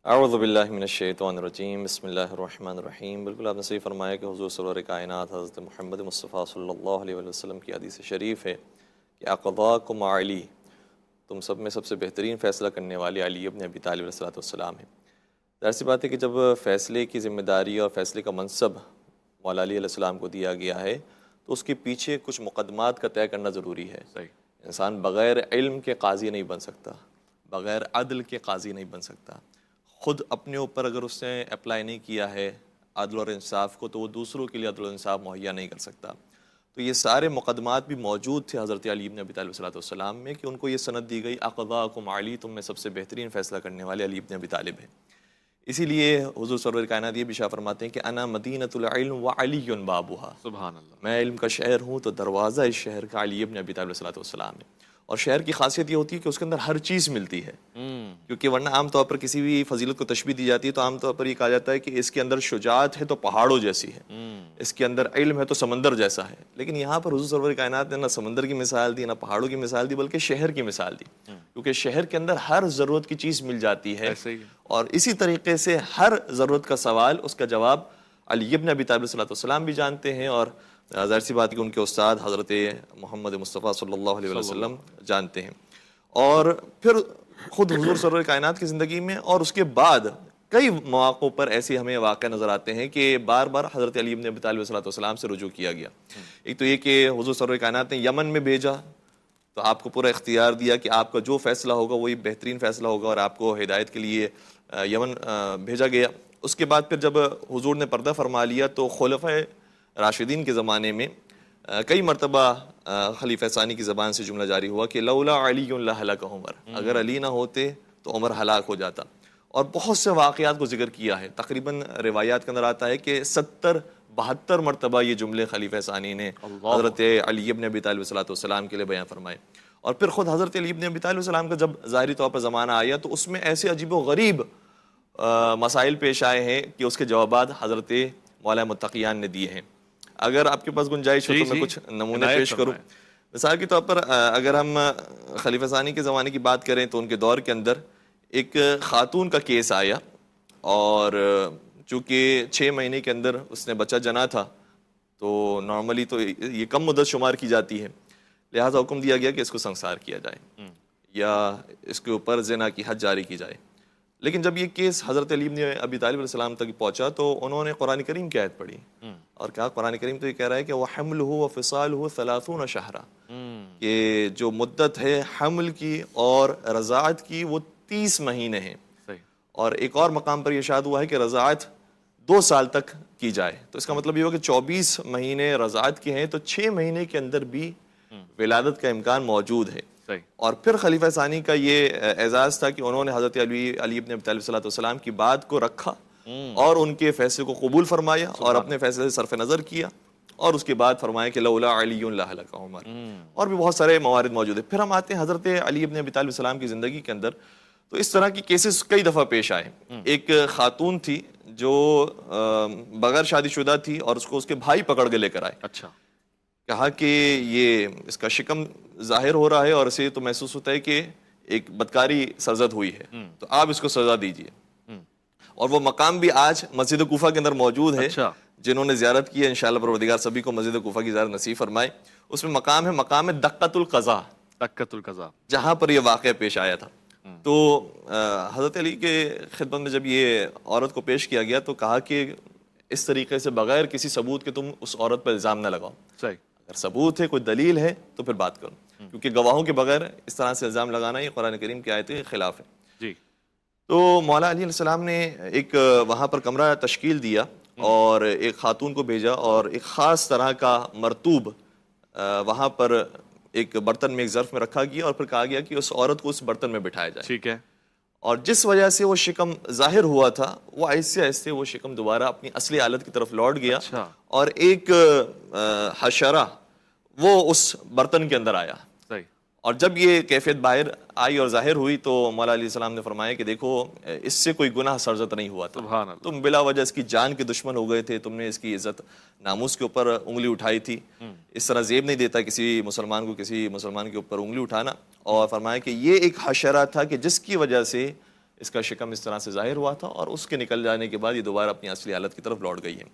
اعوذ باللہ من الشیطان الرجیم، بسم اللہ الرحمن الرحیم۔ بالکل آپ نے صحیح فرمایا کہ حضور سرور کائنات حضرت محمد مصطفیٰ صلی اللہ علیہ وسلم کی حدیث شریف ہے کہ اقضاکم علی، تم سب میں سب سے بہترین فیصلہ کرنے والے علی ابن ابی طالب علیہ السلام ہیں۔ ظاہر سی بات ہے کہ جب فیصلے کی ذمہ داری اور فیصلے کا منصب مولا علی علیہ السلام کو دیا گیا ہے تو اس کے پیچھے کچھ مقدمات کا طے کرنا ضروری ہے۔ صحیح۔ انسان بغیر علم کے قاضی نہیں بن سکتا، بغیر عدل کے قاضی نہیں بن سکتا۔ خود اپنے اوپر اگر اس نے اپلائی نہیں کیا ہے عدل اور انصاف کو تو وہ دوسروں کے لیے عدل و انصاف مہیا نہیں کر سکتا۔ تو یہ سارے مقدمات بھی موجود تھے حضرت علی بن ابی طالب علیہ السلام میں کہ ان کو یہ سند دی گئی اقضاکم علی، تم میں سب سے بہترین فیصلہ کرنے والے علی بن ابی طالب ہیں۔ اسی لیے حضور سرور کائنات یہ بھی اشارہ فرماتے ہیں کہ انا مدینۃ العلم وعلی بابھا، سبحان اللہ۔ میں علم کا شہر ہوں تو دروازہ اس شہر کا علی بن ابی طالب علیہ السلام ہے۔ اور شہر کی خاصیت یہ ہوتی ہے کہ اس کے اندر ہر چیز ملتی ہے، کیونکہ ورنہ عام طور پر کسی بھی فضیلت کو تشبیہ دی جاتی ہے تو عام طور پر یہ کہا جاتا ہے کہ اس کے اندر شجاعت ہے تو پہاڑوں جیسی ہے، اس کے اندر علم ہے تو سمندر جیسا ہے۔ لیکن یہاں پر حضور سرور کائنات نے نہ سمندر کی مثال دی، نہ پہاڑوں کی مثال دی، بلکہ شہر کی مثال دی، کیونکہ شہر کے اندر ہر ضرورت کی چیز مل جاتی ہے۔ اور اسی طریقے سے ہر ضرورت کا سوال اس کا جواب علی بن ابی طالب علیہ السلام بھی جانتے ہیں، اور ظاہر سی بات ہے کہ ان کے استاد حضرت محمد مصطفیٰ صلی اللہ علیہ وسلم جانتے ہیں۔ اور پھر خود حضور سرور کائنات کی زندگی میں اور اس کے بعد کئی مواقع پر ایسے ہمیں واقع نظر آتے ہیں کہ بار بار حضرت علی بن ابی طالب علیہ السلام سے رجوع کیا گیا۔ ایک تو یہ کہ حضور سرور کائنات نے یمن میں بھیجا تو آپ کو پورا اختیار دیا کہ آپ کا جو فیصلہ ہوگا وہی بہترین فیصلہ ہوگا، اور آپ کو ہدایت کے لیے یمن بھیجا گیا۔ اس کے بعد پھر جب حضور نے پردہ فرما لیا تو خلفائے راشدین کے زمانے میں کئی مرتبہ خلیفہ ثانی کی زبان سے جملہ جاری ہوا کہ لولا علی لہلک عمر، اگر علی نہ ہوتے تو عمر ہلاک ہو جاتا۔ اور بہت سے واقعات کو ذکر کیا ہے، تقریباً روایات کے اندر آتا ہے کہ 72 مرتبہ یہ جملے خلیفہ ثانی نے حضرت علی بن ابی طالب علیہ السلام کے لیے بیان فرمائے۔ اور پھر خود حضرت علی بن ابی طالب علیہ السلام کا جب ظاہری طور پر زمانہ آیا تو اس میں ایسے عجیب و غریب مسائل پیش آئے ہیں کہ اس کے جوابات حضرت مولا متقیان نے دیے ہیں۔ اگر آپ کے پاس گنجائش ہو تو میں کچھ نمونے پیش کروں۔ مثال کے طور پر اگر ہم خلیفہ ثانی کے زمانے کی بات کریں تو ان کے دور کے اندر ایک خاتون کا کیس آیا، اور چونکہ 6 مہینے کے اندر اس نے بچہ جنا تھا تو نارملی تو یہ کم مدت شمار کی جاتی ہے، لہٰذا حکم دیا گیا کہ اس کو سنسار کیا جائے یا اس کے اوپر زنا کی حد جاری کی جائے۔ لیکن جب یہ کیس حضرت علی بن ابی طالب علیہ السلام تک پہنچا تو انہوں نے قرآن کریم کی آیت پڑھی اور کہا، قرآن کریم تو یہ کہہ رہا ہے کہ وَحَمْلُهُ وَفِصَالُهُ 30 شَهْرًا، کہ جو مدت ہے حمل کی اور رضاعت کی وہ 30 مہینے ہیں۔ اور ایک اور مقام پر یہ ارشاد ہوا ہے کہ رضاعت 2 سال تک کی جائے، تو اس کا مطلب یہ ہو کہ 24 مہینے رضاعت کے ہیں تو 6 مہینے کے اندر بھی ولادت کا امکان موجود ہے۔ اور پھر خلیفہ ثانی کا یہ اعزاز تھا کہ انہوں نے حضرت علی بن ابی طالب صلی اللہ علیہ وسلم کی بات کو رکھا اور ان کے فیصلے کو قبول فرمایا اور اپنے فیصلے سے صرف نظر کیا، اور اس کے بعد فرمایا کہ لولا علی لہلک عمر۔ اور بھی بہت سارے موارد موجود ہیں۔ پھر ہم آتے ہیں حضرت علی بن ابی طالب السلام کی زندگی کے اندر، تو اس طرح کی کیسز کئی دفعہ پیش آئے۔ ایک خاتون تھی جو بغیر شادی شدہ تھی اور اس کو اس کے بھائی پکڑ کے لے کر آئے۔ اچھا۔ کہا کہ یہ اس کا شکم ظاہر ہو رہا ہے اور اسے تو محسوس ہوتا ہے کہ ایک بدکاری سرزد ہوئی ہے، تو آپ اس کو سزا دیجئے۔ اور وہ مقام بھی آج مسجد کوفہ کے اندر موجود ہے۔ جنہوں نے زیارت کی ہے انشاءاللہ پروردگار سبھی کو مسجد کوفہ کی زیارت نصیب فرمائے۔ اس میں مقام ہے، مقام دقۃ القضاء، دقۃ القضاء، جہاں پر یہ واقعہ پیش آیا تھا۔ تو حضرت علی کے خدمت میں جب یہ عورت کو پیش کیا گیا تو کہا کہ اس طریقے سے بغیر کسی ثبوت کے تم اس عورت پر الزام نہ لگاؤ، اگر ثبوت ہے، کوئی دلیل ہے تو پھر بات کرو، کیونکہ گواہوں کے بغیر اس طرح سے الزام لگانا یہ قرآن کریم کی آیت کے خلاف ہے۔ تو مولا علی علیہ السلام نے ایک وہاں پر کمرہ تشکیل دیا اور ایک خاتون کو بھیجا اور ایک خاص طرح کا مرطوب وہاں پر ایک برتن میں، ایک ظرف میں رکھا گیا، اور پھر کہا گیا کہ اس عورت کو اس برتن میں بٹھایا جائے۔ ٹھیک ہے۔ اور جس وجہ سے وہ شکم ظاہر ہوا تھا وہ آہستہ آہستہ وہ شکم دوبارہ اپنی اصلی حالت کی طرف لوٹ گیا، اور ایک حشرہ وہ اس برتن کے اندر آیا۔ اور جب یہ کیفیت باہر آئی اور ظاہر ہوئی تو مولا علیہ السلام نے فرمایا کہ دیکھو اس سے کوئی گناہ سرزد نہیں ہوا تھا، تم بلا وجہ اس کی جان کے دشمن ہو گئے تھے، تم نے اس کی عزت ناموس کے اوپر انگلی اٹھائی تھی۔ اس طرح زیب نہیں دیتا کسی مسلمان کو کسی مسلمان کے اوپر انگلی اٹھانا، اور فرمایا کہ یہ ایک حشرہ تھا کہ جس کی وجہ سے اس کا شکم اس طرح سے ظاہر ہوا تھا، اور اس کے نکل جانے کے بعد یہ دوبارہ اپنی اصلی حالت کی طرف لوٹ گئی ہے۔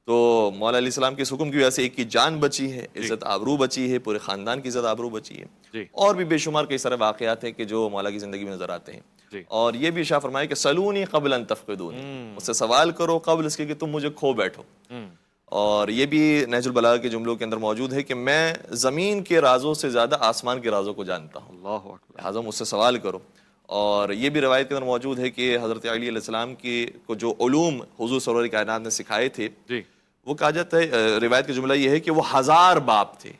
تو مولا علیہ السلام کے اس حکم کی وجہ سے ایک کی جان بچی ہے، عزت آبرو بچی ہے، پورے خاندان کی عزت آبرو بچی ہے، اور بھی بے شمار کئی سارے واقعات ہیں کہ جو مولا کی زندگی میں نظر آتے ہیں۔ اور یہ بھی ارشاد فرمایا کہ سلونی قبل ان تفقدون، مجھ سے سوال کرو قبل اس کے کہ تم مجھے کھو بیٹھو۔ اور یہ بھی نہج البلاغہ کے جملوں کے اندر موجود ہے کہ میں زمین کے رازوں سے زیادہ آسمان کے رازوں کو جانتا ہوں، اللہ اکبر، لہٰذا مجھ سے سوال کرو۔ اور یہ بھی روایت کے اندر موجود ہے کہ حضرت علی علیہ السلام کو جو علوم حضور سرور کائنات نے سکھائے تھے، وہ کہا جاتا ہے، روایت کا جملہ یہ ہے کہ وہ 1000 باب تھے،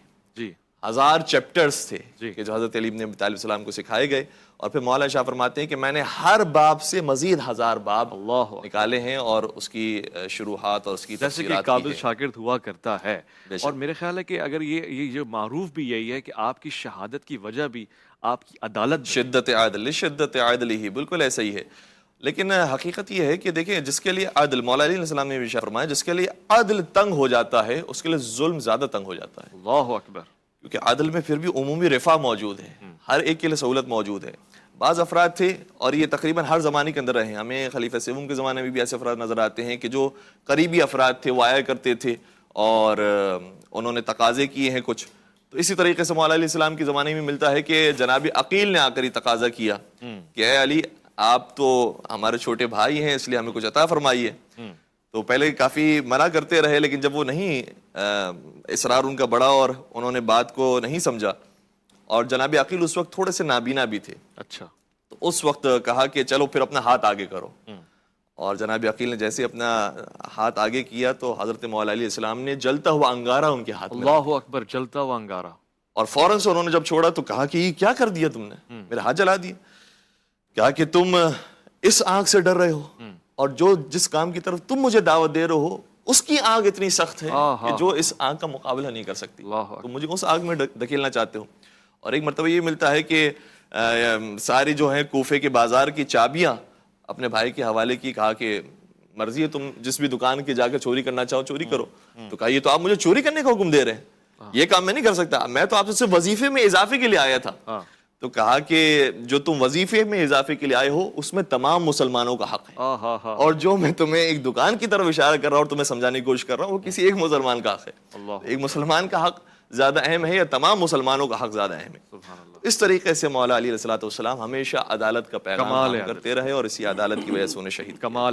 1000 چیپٹرز تھے کہ جو حضرت علی بن ابی طالب السلام کو سکھائے گئے۔ اور پھر مولا شاہ فرماتے ہیں کہ میں نے ہر باب سے مزید 1000 باب نکالے ہیں، اور اس کی شروحات اور اس کی جیسے کہ قابل شاگرد ہوا کرتا ہے۔ اور میرے خیال ہے کہ اگر یہ جو معروف بھی یہی ہے کہ آپ کی شہادت کی وجہ بھی آپ کی عدالت، شدت عدل، شدت عدل ہی، بالکل ایسا ہی ہے۔ لیکن حقیقت یہ ہے کہ دیکھیں، جس کے لیے عدل، مولا علیہ السلام نے بھی فرمایا، جس کے لیے عدل تنگ ہو جاتا ہے اس کے لیے ظلم زیادہ تنگ ہو جاتا ہے۔ اللہ اکبر، کیونکہ عدل میں پھر بھی عمومی رفع موجود ہے، ہر ایک کے لیے سہولت موجود ہے۔ بعض افراد تھے، اور یہ تقریباً ہر زمانے کے اندر رہے، ہمیں خلیفہ سوم کے زمانے میں بھی ایسے افراد نظر آتے ہیں کہ جو قریبی افراد تھے، وہ آیا کرتے تھے اور انہوں نے تقاضے کیے ہیں کچھ۔ تو اسی طریقے سے مولا علیہ السلام کے زمانے میں ملتا ہے کہ جناب عقیل نے آ کر ہی تقاضا کیا کہ اے علی، آپ تو ہمارے چھوٹے بھائی ہیں، اس لیے ہمیں کچھ عطا فرمائیے۔ تو پہلے کافی منع کرتے رہے، لیکن جب وہ نہیں، اصرار ان کا بڑا اور انہوں نے بات کو نہیں سمجھا، اور جناب عقیل اس وقت تھوڑے سے نابینا بھی تھے، اچھا، تو اس وقت کہا کہ چلو پھر اپنا ہاتھ آگے کرو۔ اور جناب عقیل نے جیسے اپنا ہاتھ آگے کیا تو حضرت مولا علیہ السلام نے جلتا ہوا انگارہ ان کے ہاتھ میں، اللہ اکبر، جلتا ہوا انگارہ، اور فوراً سے انہوں نے جب چھوڑا تو کہا کہ یہ کیا کر دیا تم نے، میرا ہاتھ جلا دیا۔ کہا کہ تم اس آگ سے ڈر رہے ہو، اور جس کام کی طرف تم مجھے دعوت دے رہے ہو اس کی آگ اتنی سخت ہے کہ جو اس آگ کا مقابلہ نہیں کر سکتی، تم مجھے اس آگ میں دھکیلنا چاہتے ہو۔ اور ایک مرتبہ یہ ملتا ہے کہ ساری جو ہیں کوفے کے بازار کی چابیاں اپنے بھائی کے حوالے کی، کہا کہ مرضی ہے، تم جس بھی دکان کے جا کے چوری کرنا چاہو چوری کرو۔ تو کہا یہ تو آپ مجھے چوری کرنے کا حکم دے رہے ہیں، یہ کام میں نہیں کر سکتا، میں تو آپ سے وظیفے میں اضافے کے لیے آیا تھا۔ تو کہا کہ جو تم وظیفے میں اضافے کے لیے آئے ہو اس میں تمام مسلمانوں کا حق ہے، اور جو میں تمہیں ایک دکان کی طرف اشارہ کر رہا ہوں اور تمہیں سمجھانے کی کوشش کر رہا ہوں وہ کسی ایک مسلمان کا حق ہے۔ ایک مسلمان کا حق زیادہ اہم ہے یا تمام مسلمانوں کا حق زیادہ اہم ہے؟ اس طریقے سے مولا علی علیہ الصلوۃ والسلام ہمیشہ عدالت کا پیغام کرتے رہے، اور اسی عدالت کی وجہ سے انہیں شہید کیا۔